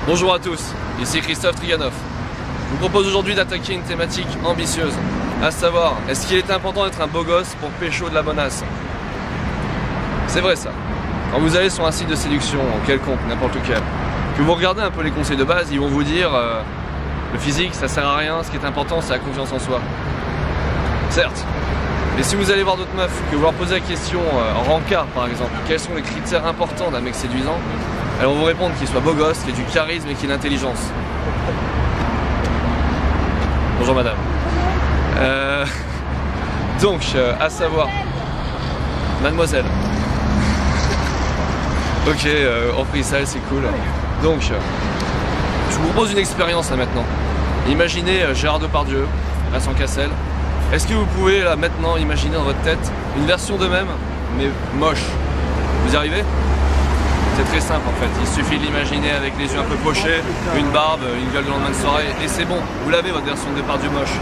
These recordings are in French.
Bonjour à tous, ici Christophe Triganov. Je vous propose aujourd'hui d'attaquer une thématique ambitieuse, à savoir, est-ce qu'il est important d'être un beau gosse pour pécho de la bonasse? C'est vrai ça. Quand vous allez sur un site de séduction, quelconque, n'importe lequel, que vous regardez un peu les conseils de base, ils vont vous dire le physique ça sert à rien, ce qui est important c'est la confiance en soi. Certes, mais si vous allez voir d'autres meufs, que vous leur posez la question en rencard par exemple, quels sont les critères importants d'un mec séduisant, elles vont vous répondre qu'il soit beau gosse, qu'il ait du charisme et qu'il ait l'intelligence. Bonjour madame. Donc, à savoir, mademoiselle. Ok, on prie ça, c'est cool. Donc, je vous propose une expérience là maintenant. Imaginez Gérard Depardieu, Vincent Cassel. Est-ce que vous pouvez là maintenant imaginer dans votre tête une version d'eux-mêmes, mais moche? Vous y arrivez? C'est très simple en fait, il suffit de l'imaginer avec les yeux un peu pochés, une barbe, une gueule de lendemain de soirée, et c'est bon, vous l'avez votre version de Depardieu moche.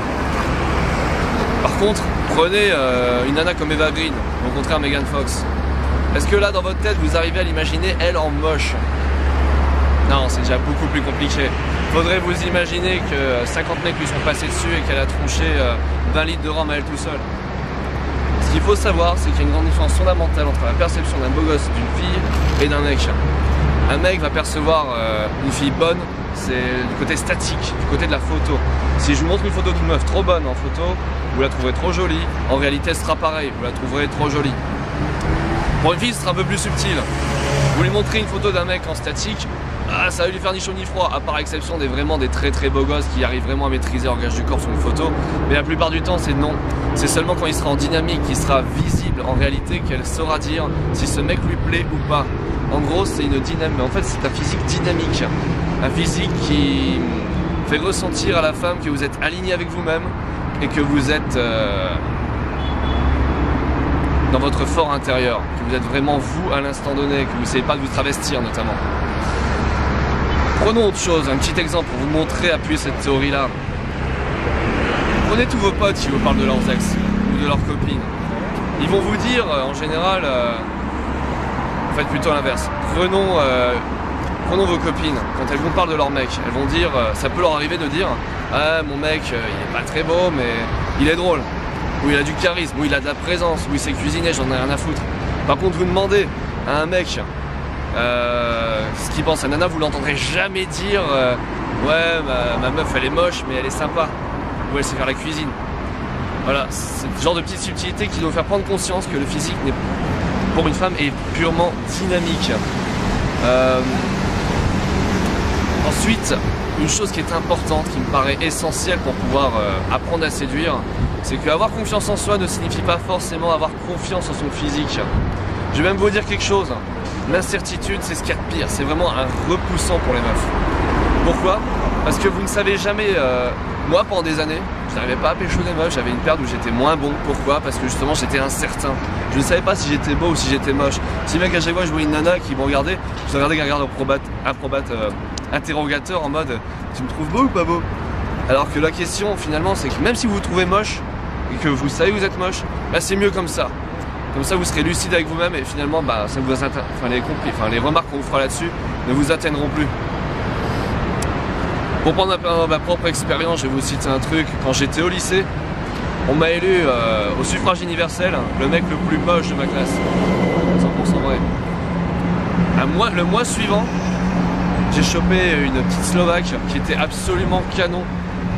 Par contre, prenez une nana comme Eva Green, au contraire Megan Fox. Est-ce que là dans votre tête vous arrivez à l'imaginer elle en moche? Non, c'est déjà beaucoup plus compliqué. Faudrait vous imaginer que 50 mecs lui sont passés dessus et qu'elle a tronché 20 litres de rhum à elle tout seul. Ce qu'il faut savoir, c'est qu'il y a une grande différence fondamentale entre la perception d'un beau gosse d'une fille et d'un mec. Un mec va percevoir une fille bonne, c'est du côté statique, du côté de la photo. Si je vous montre une photo d'une meuf trop bonne en photo, vous la trouverez trop jolie. En réalité, ce sera pareil, vous la trouverez trop jolie. Pour une fille, ce sera un peu plus subtil. Vous lui montrez une photo d'un mec en statique, ça va lui faire ni chaud ni froid, à part exception des très très beaux gosses qui arrivent vraiment à maîtriser leur langage du corps sur une photo. Mais la plupart du temps, c'est non. C'est seulement quand il sera en dynamique, qu'il sera visible en réalité, qu'elle saura dire si ce mec lui plaît ou pas. En gros, c'est une dynamique. En fait, c'est un physique dynamique. Un physique qui fait ressentir à la femme que vous êtes aligné avec vous-même et que vous êtes dans votre fort intérieur, que vous êtes vraiment vous à l'instant donné, que vous ne savez pas de vous travestir notamment. Prenons autre chose, un petit exemple pour vous montrer, appuyer cette théorie-là. Prenez tous vos potes qui vous parlent de leurs ex ou de leurs copines. Ils vont vous dire, en général, faites plutôt l'inverse. Prenons vos copines, quand elles vous parlent de leur mec, elles vont dire, ça peut leur arriver de dire, ah mon mec, il est pas très beau, mais il est drôle. Ou il a du charisme, ou il a de la présence, ou il sait cuisiner, j'en ai rien à foutre. Par contre, vous demandez à un mec ce qu'il pense à nana, vous l'entendrez jamais dire ouais, ma meuf elle est moche, mais elle est sympa, ou elle sait faire la cuisine. Voilà, c'est le genre de petites subtilités qui doivent faire prendre conscience que le physique pour une femme est purement dynamique. Ensuite, une chose qui est importante, qui me paraît essentielle pour pouvoir apprendre à séduire, c'est qu'avoir confiance en soi ne signifie pas forcément avoir confiance en son physique. Je vais même vous dire quelque chose, l'incertitude c'est ce qu'il y a de pire, c'est vraiment un repoussant pour les meufs. Pourquoi? Parce que vous ne savez jamais, moi pendant des années, je n'arrivais pas à pécho des meufs, j'avais une période où j'étais moins bon. Pourquoi? Parce que justement j'étais incertain. Je ne savais pas si j'étais beau ou si j'étais moche. Si mec à chaque fois je voyais une nana qui me regardait, je regardais qu'un regard interrogateur en mode tu me trouves beau ou pas beau? Alors que la question finalement c'est que même si vous vous trouvez moche et que vous savez que vous êtes moche, bah c'est mieux comme ça. Comme ça vous serez lucide avec vous-même et finalement bah, ça vous les remarques qu'on vous fera là-dessus ne vous atteindront plus. Pour prendre ma propre expérience, je vais vous citer un truc. Quand j'étais au lycée, on m'a élu au suffrage universel le mec le plus moche de ma classe. 100% vrai. Le mois suivant, j'ai chopé une petite Slovaque qui était absolument canon.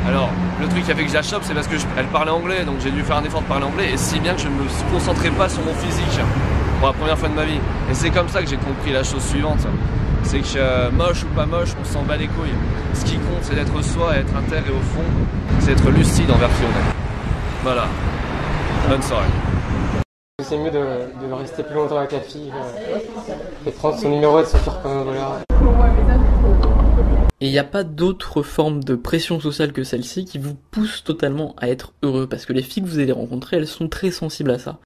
Alors, le truc qui a fait que je la chope, c'est parce qu'elle parlait anglais, donc j'ai dû faire un effort de parler anglais, et si bien que je ne me concentrais pas sur mon physique pour la première fois de ma vie. Et c'est comme ça que j'ai compris la chose suivante, c'est que moche ou pas moche, on s'en bat les couilles. Ce qui compte, c'est d'être soi, être inter, et au fond, c'est être lucide envers qui on est. Voilà. Bonne soirée. C'est mieux de rester plus longtemps avec la fille et prendre son numéro et de se faire comme un voleur. Et il n'y a pas d'autre forme de pression sociale que celle-ci qui vous pousse totalement à être heureux, parce que les filles que vous allez rencontrer, elles sont très sensibles à ça.